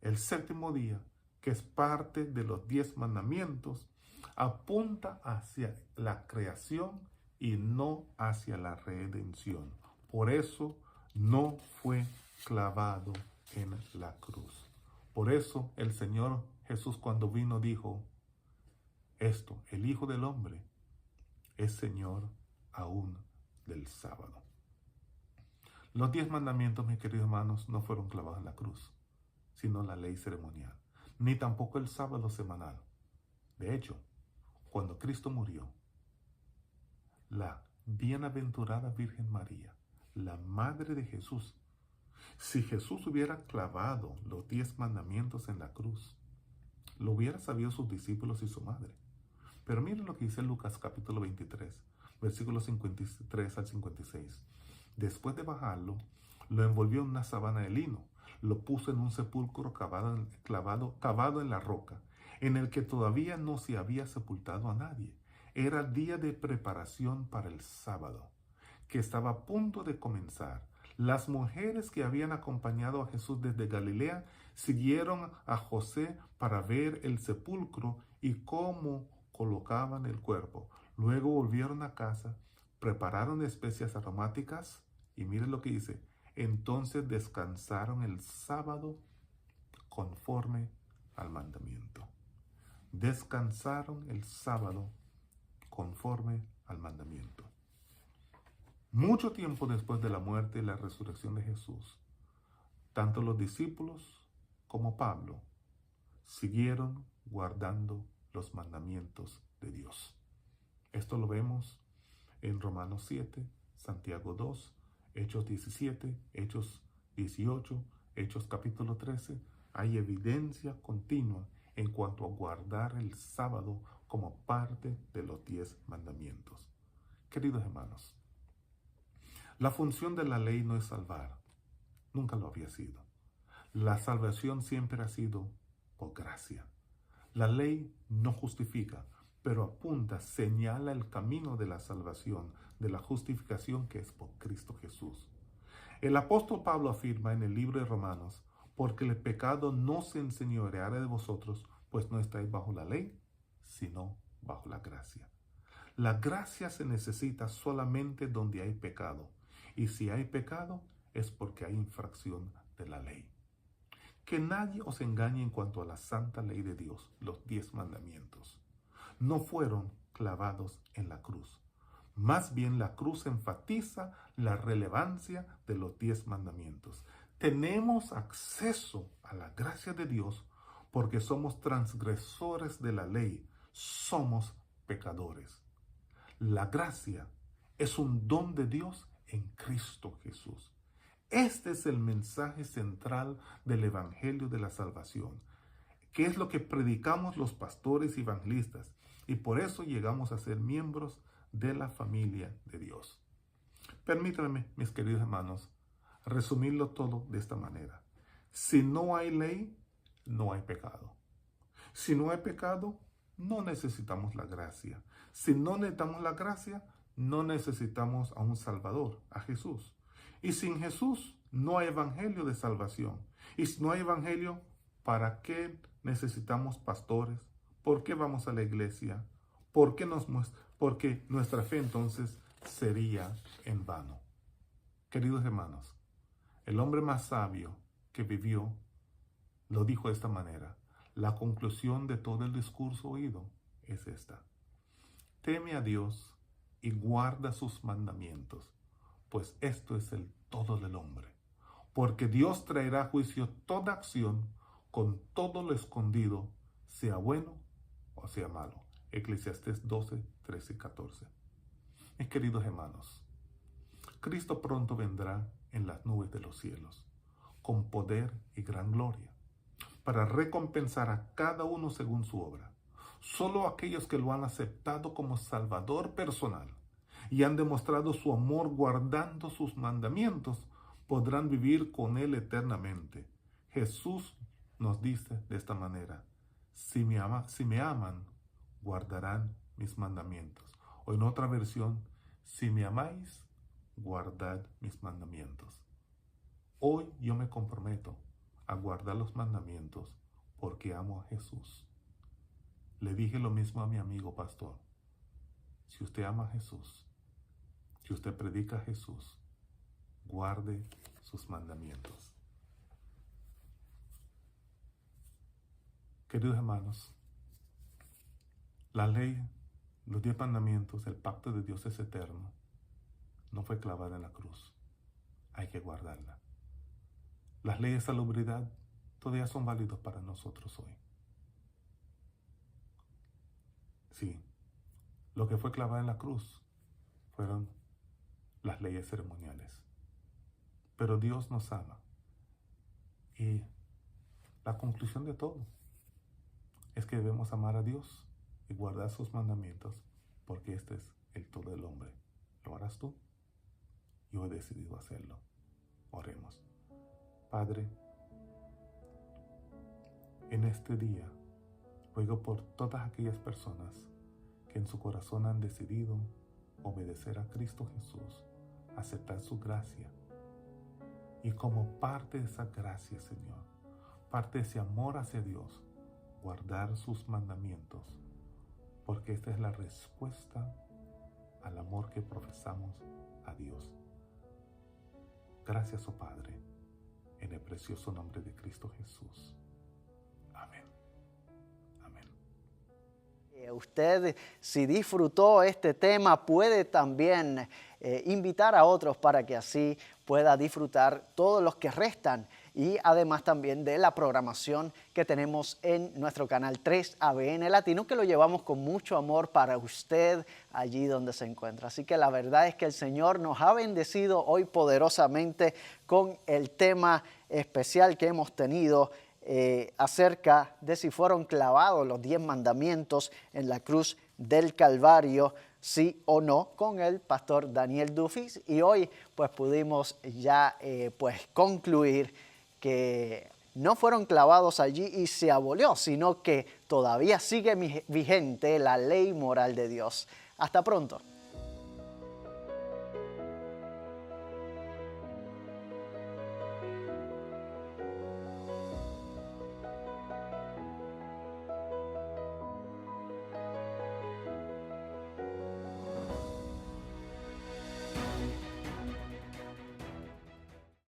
el séptimo día, que es parte de los 10 mandamientos, apunta hacia la creación y no hacia la redención. Por eso no fue clavado en la cruz. Por eso el Señor Jesús cuando vino dijo esto, el Hijo del Hombre es Señor aún del sábado. Los 10 mandamientos, mis queridos hermanos, no fueron clavados en la cruz, sino la ley ceremonial, ni tampoco el sábado semanal. De hecho, cuando Cristo murió, la bienaventurada Virgen María, la madre de Jesús, si Jesús hubiera clavado los 10 mandamientos en la cruz, lo hubieran sabido sus discípulos y su madre. Pero miren lo que dice Lucas capítulo 23, versículos 53 al 56. Después de bajarlo, lo envolvió en una sábana de lino, lo puso en un sepulcro cavado en la roca, en el que todavía no se había sepultado a nadie. Era día de preparación para el sábado, que estaba a punto de comenzar. Las mujeres que habían acompañado a Jesús desde Galilea siguieron a José para ver el sepulcro y cómo colocaban el cuerpo. Luego volvieron a casa, prepararon especias aromáticas y miren lo que dice. Entonces descansaron el sábado conforme al mandamiento. Descansaron el sábado conforme al mandamiento. Mucho tiempo después de la muerte y la resurrección de Jesús, tanto los discípulos como Pablo siguieron guardando los mandamientos de Dios. Esto lo vemos en Romanos 7, Santiago 2, Hechos 17, Hechos 18, Hechos capítulo 13. Hay evidencia continua en cuanto a guardar el sábado como parte de los 10 mandamientos. Queridos hermanos, la función de la ley no es salvar, nunca lo había sido. La salvación siempre ha sido por gracia. La ley no justifica, pero apunta, señala el camino de la salvación, de la justificación que es por Cristo Jesús. El apóstol Pablo afirma en el libro de Romanos, porque el pecado no se enseñoreará de vosotros, pues no estáis bajo la ley, sino bajo la gracia. La gracia se necesita solamente donde hay pecado. Y si hay pecado, es porque hay infracción de la ley. Que nadie os engañe en cuanto a la santa ley de Dios, los 10 mandamientos. No fueron clavados en la cruz. Más bien la cruz enfatiza la relevancia de los 10 mandamientos. Tenemos acceso a la gracia de Dios porque somos transgresores de la ley, somos pecadores. La gracia es un don de Dios en Cristo Jesús. Este es el mensaje central del Evangelio de la Salvación, que es lo que predicamos los pastores y evangelistas, y por eso llegamos a ser miembros de la familia de Dios. Permítanme, mis queridos hermanos, resumirlo todo de esta manera. Si no hay ley, no hay pecado. Si no hay pecado, no necesitamos la gracia. Si no necesitamos la gracia, no necesitamos a un Salvador, a Jesús. Y sin Jesús no hay evangelio de salvación. Y si no hay evangelio, ¿para qué necesitamos pastores? ¿Por qué vamos a la iglesia? Porque nuestra fe entonces sería en vano. Queridos hermanos, el hombre más sabio que vivió lo dijo de esta manera. La conclusión de todo el discurso oído es esta. Teme a Dios y guarda sus mandamientos, pues esto es el todo del hombre. Porque Dios traerá a juicio toda acción con todo lo escondido, sea bueno o sea malo. Eclesiastés 12, 13 y 14. Mis queridos hermanos, Cristo pronto vendrá en las nubes de los cielos, con poder y gran gloria, para recompensar a cada uno según su obra. Solo aquellos que lo han aceptado como Salvador personal y han demostrado su amor guardando sus mandamientos podrán vivir con Él eternamente. Jesús nos dice de esta manera: si me aman, guardarán mis mandamientos. O en otra versión, si me amáis, guardad mis mandamientos. Hoy yo me comprometo a guardar los mandamientos porque amo a Jesús. Le dije lo mismo a mi amigo pastor. Si usted ama a Jesús, si usted predica a Jesús, guarde sus mandamientos. Queridos hermanos, la ley, los 10 mandamientos, el pacto de Dios es eterno. No fue clavada en la cruz. Hay que guardarla. Las leyes de salubridad todavía son válidos para nosotros hoy. Sí, lo que fue clavado en la cruz fueron las leyes ceremoniales. Pero Dios nos ama. Y la conclusión de todo es que debemos amar a Dios y guardar sus mandamientos, porque este es el todo del hombre. ¿Lo harás tú? Yo he decidido hacerlo. Oremos. Padre, en este día ruego por todas aquellas personas que en su corazón han decidido obedecer a Cristo Jesús, aceptar su gracia, y como parte de esa gracia, Señor, parte de ese amor hacia Dios, guardar sus mandamientos, porque esta es la respuesta al amor que profesamos a Dios. Gracias, oh Padre, en el precioso nombre de Cristo Jesús. Amén. Amén. Usted, si disfrutó este tema, puede también invitar a otros para que así pueda disfrutar todos los que restan, y además también de la programación que tenemos en nuestro canal 3 ABN Latino, que lo llevamos con mucho amor para usted allí donde se encuentra. Así que la verdad es que el Señor nos ha bendecido hoy poderosamente con el tema especial que hemos tenido acerca de si fueron clavados los 10 mandamientos en la cruz del Calvario, sí o no, con el pastor Daniel Dufis. Y hoy pues pudimos ya concluir que no fueron clavados allí y se abolió, sino que todavía sigue vigente la ley moral de Dios. Hasta pronto.